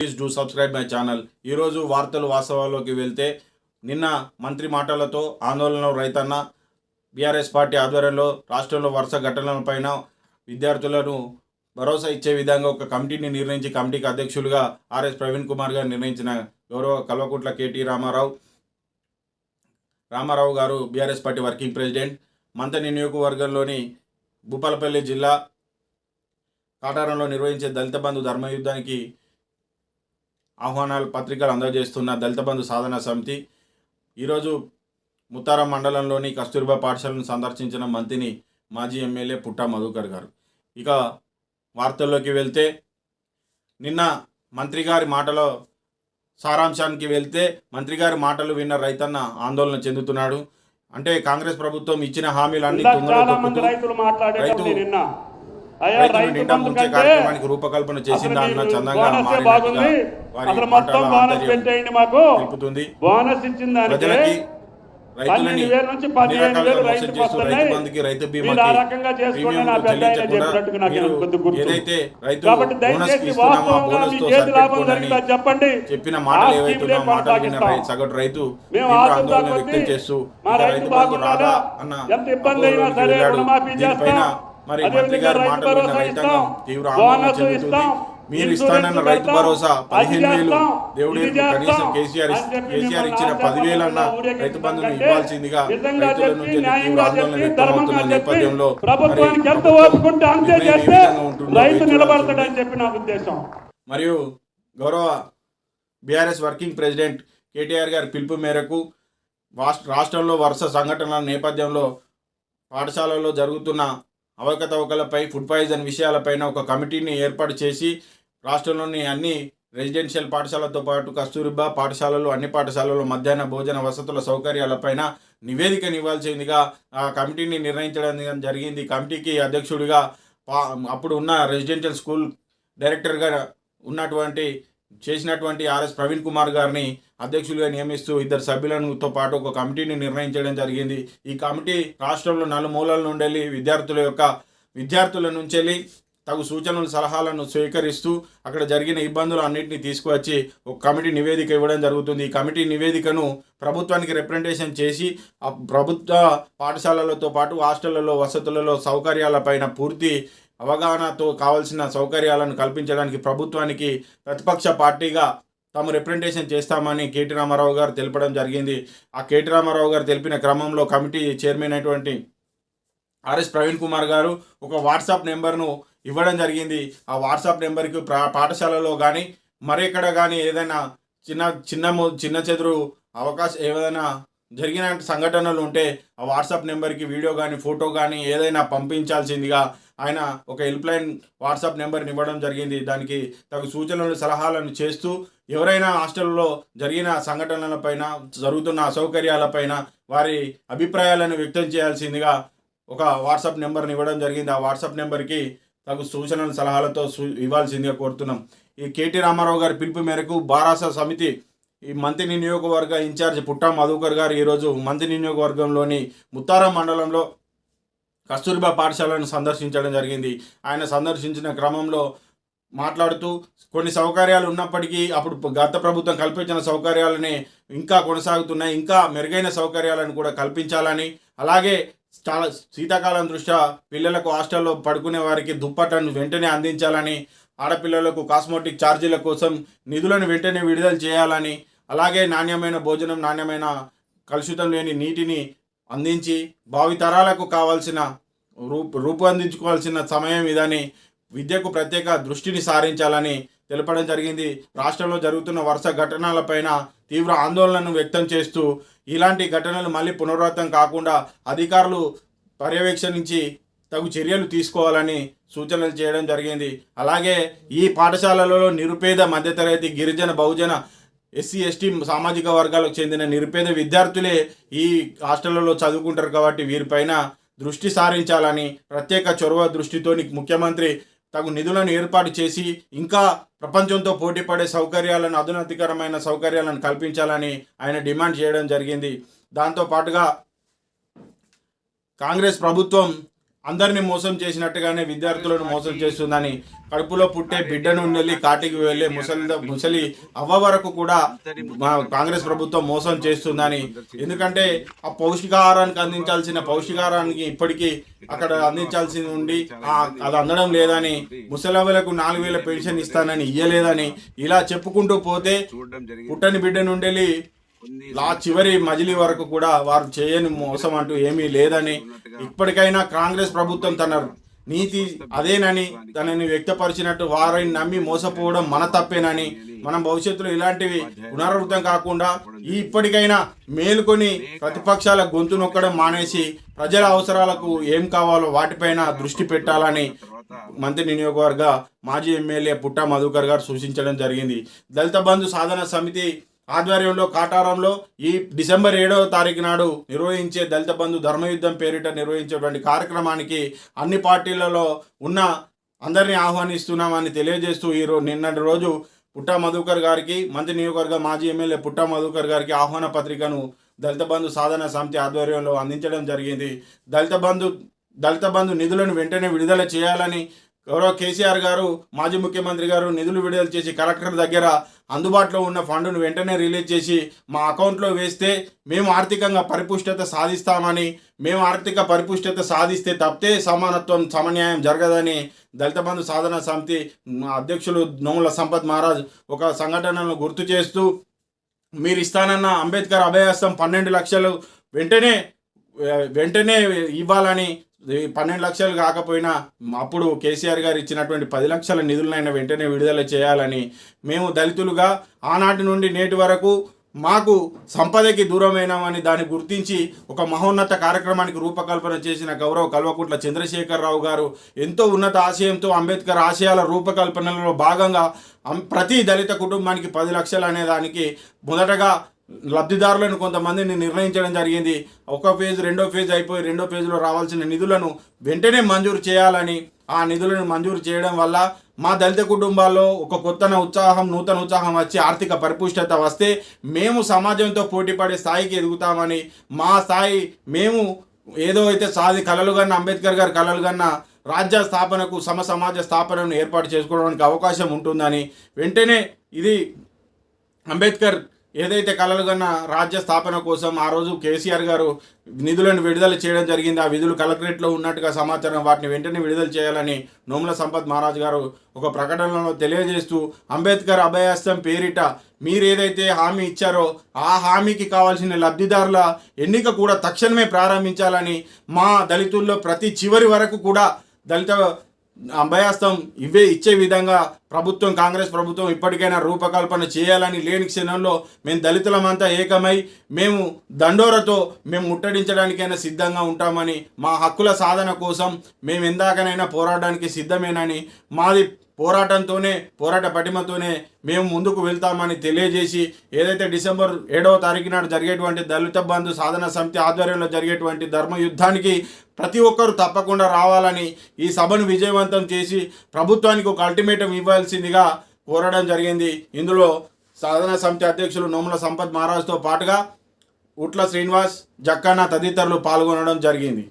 Please do subscribe my channel. ఈరోజు వార్తలు వాస్తవాల్లోకి వెళ్తే, నిన్న మంత్రి మాటలతో ఆందోళనలో రైతన్న బీఆర్ఎస్ పార్టీ ఆధ్వర్యంలో రాష్ట్రంలో వరుస ఘటనలపైన విద్యార్థులను భరోసా ఇచ్చే విధంగా ఒక కమిటీని నిర్ణయించి కమిటీకి అధ్యక్షులుగా ఆర్ఎస్ ప్రవీణ్ కుమార్ గారు నిర్ణయించిన గౌరవ కల్వకుంట్ల కేటీ రామారావు గారు BRS party working president Manthani నియోజకవర్గంలోని భూపాలపల్లి జిల్లా కాటారంలో నిర్వహించే దళిత బంధు ధర్మయుద్ధానికి ఆహ్వానాలు పత్రికలు అందజేస్తున్న దళిత బంధు సాధన సమితి ఈరోజు ముత్తారం మండలంలోని కస్తూర్బా పాఠశాలను సందర్శించిన మంత్రిని మాజీ ఎమ్మెల్యే పుట్టా మధుకర్ గారు. ఇక వార్తల్లోకి వెళ్తే, నిన్న మంత్రి గారి మాటలో సారాంశానికి వెళ్తే, మంత్రి గారి మాటలు విన్న రైతన్న ఆందోళన చెందుతున్నాడు. అంటే కాంగ్రెస్ ప్రభుత్వం ఇచ్చిన హామీలన్నీ కార్యక్రమానికి రూపకల్పన చేసిందా అన్న చందంగా తెలుపుతుంది. ప్రజలకి రైతులని రైతు బంధుకి రైతు బీమాకి ఏదైతే రైతు బోనస్ ఇస్తున్నామో ఆ బోనస్ తో సరిపెట్టుకోండి చెప్పిన మాటలు ఏవైతున్నాయో మాటలు విన్న సగటు రైతు ఆందోళన వ్యక్తం చేస్తూ రైతు బంధు రాదా అన్న దీనిపైన మరి మంత్రి గారి మాటలు విన్న రైతాంగం తీవ్ర ఆందోళన చెందుతుంది. మీరు ఇస్తానన్న రైతు భరోసా 15,000 దేవుడి కనీసం కేసీఆర్ ఇచ్చిన 10,000 అన్న రైతు బంధును ఇవ్వాల్సిందిగా రైతుల నుంచి తీవ్ర ఆందోళన వ్యక్తమవుతున్న నేపథ్యంలో మరియు గౌరవ బీఆర్ఎస్ వర్కింగ్ ప్రెసిడెంట్ కేటీఆర్ గారి పిలుపు మేరకు రాష్ట్రంలో వరుస సంఘటనల నేపథ్యంలో పాఠశాలలో జరుగుతున్న అవకతవకలపై ఫుడ్ పాయిజన్ విషయాలపైన ఒక కమిటీని ఏర్పాటు చేసి రాష్ట్రంలోని అన్ని రెసిడెన్షియల్ పాఠశాలతో పాటు కస్తూర్బా పాఠశాలలు అన్ని పాఠశాలల్లో మధ్యాహ్న భోజన వసతుల సౌకర్యాలపైన నివేదికనివ్వాల్సిందిగా ఆ కమిటీని నిర్ణయించడం జరిగింది. కమిటీకి అధ్యక్షుడిగా అప్పుడు ఉన్న రెసిడెన్షియల్ స్కూల్ డైరెక్టర్గా చేసినటువంటి ఆర్ఎస్ ప్రవీణ్ కుమార్ గారిని అధ్యక్షులుగా నియమిస్తూ 2 సభ్యులతో పాటు ఒక కమిటీని నిర్ణయించడం జరిగింది. ఈ కమిటీ రాష్ట్రంలో నలుమూలల నుండి విద్యార్థుల నుంచి తగు సూచనలు సలహాలను స్వీకరిస్తూ అక్కడ జరిగిన ఇబ్బందులు అన్నింటినీ తీసుకువచ్చి ఒక కమిటీ నివేదిక ఇవ్వడం జరుగుతుంది. ఈ కమిటీ నివేదికను ప్రభుత్వానికి రిప్రజెంటేషన్ చేసి ఆ ప్రభుత్వ పాఠశాలలతో పాటు హాస్టళ్లలో వసతులలో సౌకర్యాలపైన పూర్తి అవగాహనతో కావాల్సిన సౌకర్యాలను కల్పించడానికి ప్రభుత్వానికి ప్రతిపక్ష పార్టీగా తాము రిప్రజెంటేషన్ చేస్తామని కేటీ రామారావు గారు తెలపడం జరిగింది. ఆ కేటీ రామారావు గారు తెలిపిన క్రమంలో కమిటీ చైర్మన్ అయినటువంటి ఆర్ఎస్ ప్రవీణ్ కుమార్ గారు ఒక వాట్సాప్ నెంబర్ను ఇవ్వడం జరిగింది. ఆ వాట్సాప్ నెంబర్కి పాఠశాలలో కానీ మరెక్కడ కానీ ఏదైనా చిన్న చెదురు ఏదైనా జరిగిన సంఘటనలు ఉంటే ఆ వాట్సాప్ నెంబర్కి వీడియో కానీ ఫోటో కానీ ఏదైనా పంపించాల్సిందిగా ఆయన ఒక హెల్ప్లైన్ వాట్సాప్ నెంబర్ని ఇవ్వడం జరిగింది. దానికి తగు సూచనలు సలహాలను చేస్తూ ఎవరైనా హాస్టల్లో జరిగిన సంఘటనలపైన జరుగుతున్న అసౌకర్యాలపైన వారి అభిప్రాయాలను వ్యక్తం చేయాల్సిందిగా ఒక వాట్సాప్ నెంబర్ని ఇవ్వడం జరిగింది. ఆ వాట్సాప్ నెంబర్కి తగు సూచనలు సలహాలతో ఇవ్వాల్సిందిగా కోరుతున్నాం. ఈ కేటీ రామారావు గారి పిలుపు మేరకు బారాస సమితి ఈ మంత్రి నియోజకవర్గ ఇన్ఛార్జ్ పుట్టా మధుకర్ గారు ఈరోజు మంత్రి నియోజకవర్గంలోని ముత్తారం మండలంలో కస్తూర్బా పాఠశాలను సందర్శించడం జరిగింది. ఆయన సందర్శించిన క్రమంలో మాట్లాడుతూ కొన్ని సౌకర్యాలు ఉన్నప్పటికీ అప్పుడు గత ప్రభుత్వం కల్పించిన సౌకర్యాలని ఇంకా కొనసాగుతున్నాయి, ఇంకా మెరుగైన సౌకర్యాలను కూడా కల్పించాలని, అలాగే చాలా శీతాకాలం దృష్ట్యా పిల్లలకు హాస్టల్లో పడుకునే వారికి దుప్పట్లను వెంటనే అందించాలని, ఆడపిల్లలకు కాస్మోటిక్ ఛార్జీల కోసం నిధులను వెంటనే విడుదల చేయాలని, అలాగే నాణ్యమైన భోజనం, నాణ్యమైన కలుషితం లేని నీటిని అందించి భావితరాలకు కావాల్సిన రూపొందించుకోవాల్సిన సమయం ఇదని విద్యకు ప్రత్యేక దృష్టిని సారించాలని తెలపడం జరిగింది. రాష్ట్రంలో జరుగుతున్న వరుస ఘటనలపైన తీవ్ర ఆందోళనను వ్యక్తం చేస్తూ ఇలాంటి ఘటనలు మళ్ళీ పునరావృతం కాకుండా అధికారులు పర్యవేక్షించి తగు చర్యలు తీసుకోవాలని సూచనలు చేయడం జరిగింది. అలాగే ఈ పాఠశాలలో నిరుపేద మధ్యతరగతి గిరిజన బహుజన ఎస్సీ ఎస్టీ సామాజిక వర్గాలకు చెందిన నిరుపేద విద్యార్థులే ఈ హాస్టళ్లలో చదువుకుంటారు కాబట్టి వీరిపైన దృష్టి సారించాలని ప్రత్యేక చొరవ దృష్టితోని ముఖ్యమంత్రి తగు నిధులను ఏర్పాటు చేసి ఇంకా ప్రపంచంతో పోటీపడే సౌకర్యాలను అధునాతనమైన సౌకర్యాలను కల్పించాలని ఆయన డిమాండ్ చేయడం జరిగింది. దాంతోపాటుగా కాంగ్రెస్ ప్రభుత్వం అందరిని మోసం చేసినట్టుగానే విద్యార్థులను మోసం చేస్తుందని, కడుపులో పుట్టే బిడ్డ నుండి కాటికి వెళ్ళే ముసలి అవ్వ వరకు కూడా మా కాంగ్రెస్ ప్రభుత్వం మోసం చేస్తుందని, ఎందుకంటే ఆ పౌష్టికాహారానికి అందించాల్సిన పౌష్టికాహారానికి ఇప్పటికీ అక్కడ అందించాల్సి ఉండి అది అందడం లేదని, ముసలవ్వలకు 4,000 పెన్షన్ ఇస్తానని ఇయ్యలేదని, ఇలా చెప్పుకుంటూ పోతే పుట్టని బిడ్డ నుండి చివరి మజిలీ వరకు కూడా వారు చేయని మోసం అంటూ ఏమీ లేదని, ఇప్పటికైనా కాంగ్రెస్ ప్రభుత్వం తన నీతి అదేనని తనని వ్యక్తపరిచినట్టు వారిని నమ్మి మోసపోవడం మన తప్పేనని, మనం భవిష్యత్తులో ఇలాంటివి పునరావృతం కాకుండా ఇప్పటికైనా మేలుకొని ప్రతిపక్షాల గొంతు నొక్కడం మానేసి ప్రజల అవసరాలకు ఏం కావాలో వాటిపైన దృష్టి పెట్టాలని మంత్రి నియోజకవర్గ మాజీ ఎమ్మెల్యే పుట్టా మధుకర్ గారు సూచించడం జరిగింది. దళిత బంధు సాధన సమితి ఆధ్వర్యంలో కాటారంలో ఈ డిసెంబర్ 7వ తారీఖు నాడు నిర్వహించే దళిత బంధు ధర్మయుద్ధం పేరిట నిర్వహించేటువంటి కార్యక్రమానికి అన్ని పార్టీలలో ఉన్న అందరినీ ఆహ్వానిస్తున్నామని తెలియజేస్తూ నిన్నటి రోజు పుట్టా మధుకర్ గారికి, మంత్రి నియోజకవర్గ మాజీ ఎమ్మెల్యే పుట్టా మధుకర్ గారికి ఆహ్వాన పత్రికను దళిత బంధు సాధన సమితి ఆధ్వర్యంలో అందించడం జరిగింది. దళిత బంధు నిధులను వెంటనే విడుదల చేయాలని గౌరవ కేసీఆర్ గారు, మాజీ ముఖ్యమంత్రి గారు నిధులు విడుదల చేసి కలెక్టర్ దగ్గర అందుబాటులో ఉన్న ఫండ్ను వెంటనే రిలీజ్ చేసి మా అకౌంట్లో వేస్తే మేము ఆర్థికంగా పరిపుష్టత సాధిస్తామని, మేము ఆర్థిక పరిపుష్టత సాధిస్తే తప్పితే సమానత్వం సమన్యాయం జరగదని దళిత బంధు సాధన సమితి అధ్యక్షులు నోముల సంపత్ మహారాజ్ ఒక సంఘటనను గుర్తు చేస్తూ, మీరు ఇస్తానన్న అంబేద్కర్ అభయహస్తం 12 లక్షలు వెంటనే ఇవ్వాలని, 12 లక్షలు కాకపోయినా అప్పుడు కేసీఆర్ గారు ఇచ్చినటువంటి 10 లక్షల నిధులనైనా వెంటనే విడుదల చేయాలని, మేము దళితులుగా ఆనాటి నుండి నేటి వరకు మాకు సంపదకి దూరమైనామని దాన్ని గుర్తించి ఒక మహోన్నత కార్యక్రమానికి రూపకల్పన చేసిన గౌరవ కల్వకుంట్ల చంద్రశేఖరరావు గారు ఎంతో ఉన్నత ఆశయంతో అంబేద్కర్ ఆశయాల రూపకల్పనలో భాగంగా ప్రతి దళిత కుటుంబానికి 10 లక్షలు అనే దానికి మొదటగా లబ్ధిదారులను కొంతమందిని నిర్ణయించడం జరిగింది. ఒక ఫేజ్, రెండో ఫేజ్ అయిపోయి రెండో ఫేజ్లో రావాల్సిన నిధులను వెంటనే మంజూరు చేయాలని, ఆ నిధులను మంజూరు చేయడం వల్ల మా దళిత కుటుంబాల్లో ఒక నూతన ఉత్సాహం వచ్చి ఆర్థిక పరిపుష్టత వస్తే మేము సమాజంతో పోటీపడే స్థాయికి ఎదుగుతామని, మా స్థాయి మేము ఏదో అయితే కలలుగన్న అంబేద్కర్ గారు కలలుగన్న రాజ్య స్థాపనకు సమాజ స్థాపనను ఏర్పాటు చేసుకోవడానికి అవకాశం ఉంటుందని, వెంటనే ఇది అంబేద్కర్ ఏదైతే కలలుగన్న రాజ్య స్థాపన కోసం ఆ రోజు కేసీఆర్ గారు నిధులను విడుదల చేయడం జరిగింది. ఆ విధులు కలెక్టరేట్లో ఉన్నట్టుగా సమాచారం, వాటిని వెంటనే విడుదల చేయాలని నోముల సంపత్ మహారాజ్ గారు ఒక ప్రకటనలో తెలియజేస్తూ, అంబేద్కర్ అభయహస్తం పేరిట మీరు ఏదైతే హామీ ఇచ్చారో ఆ హామీకి కావాల్సిన లబ్ధిదారుల ఎన్నిక కూడా తక్షణమే ప్రారంభించాలని, మా దళితుల్లో ప్రతి చివరి వరకు కూడా దళిత అభయహస్తం ఇచ్చే విధంగా కాంగ్రెస్ ప్రభుత్వం ఇప్పటికైనా రూపకల్పన చేయాలని, లేని క్షణంలో మేము దళితులమంతా ఏకమై మేము దండోరతో మేము ముట్టడించడానికైనా సిద్ధంగా ఉంటామని, మా హక్కుల సాధన కోసం మేము ఎందాకనైనా పోరాడడానికి సిద్ధమేనని, మాది పోరాట పటిమతోనే మేము ముందుకు వెళ్తామని తెలియజేసి, ఏదైతే డిసెంబర్ 7వ తారీఖు నాడు జరిగేటువంటి దళిత బంధు సాధన సమితి ఆధ్వర్యంలో జరిగేటువంటి ధర్మయుద్ధానికి ప్రతి ఒక్కరూ తప్పకుండా రావాలని, ఈ సభను విజయవంతం చేసి ప్రభుత్వానికి ఒక అల్టిమేటం ఇవ్వాల్సిందిగా కోరడం జరిగింది. ఇందులో సాధన సమితి అధ్యక్షులు నోముల సంపత్ మహారాజ్తో పాటుగా ఉట్ల శ్రీనివాస్, జక్కన్న తదితరులు పాల్గొనడం జరిగింది.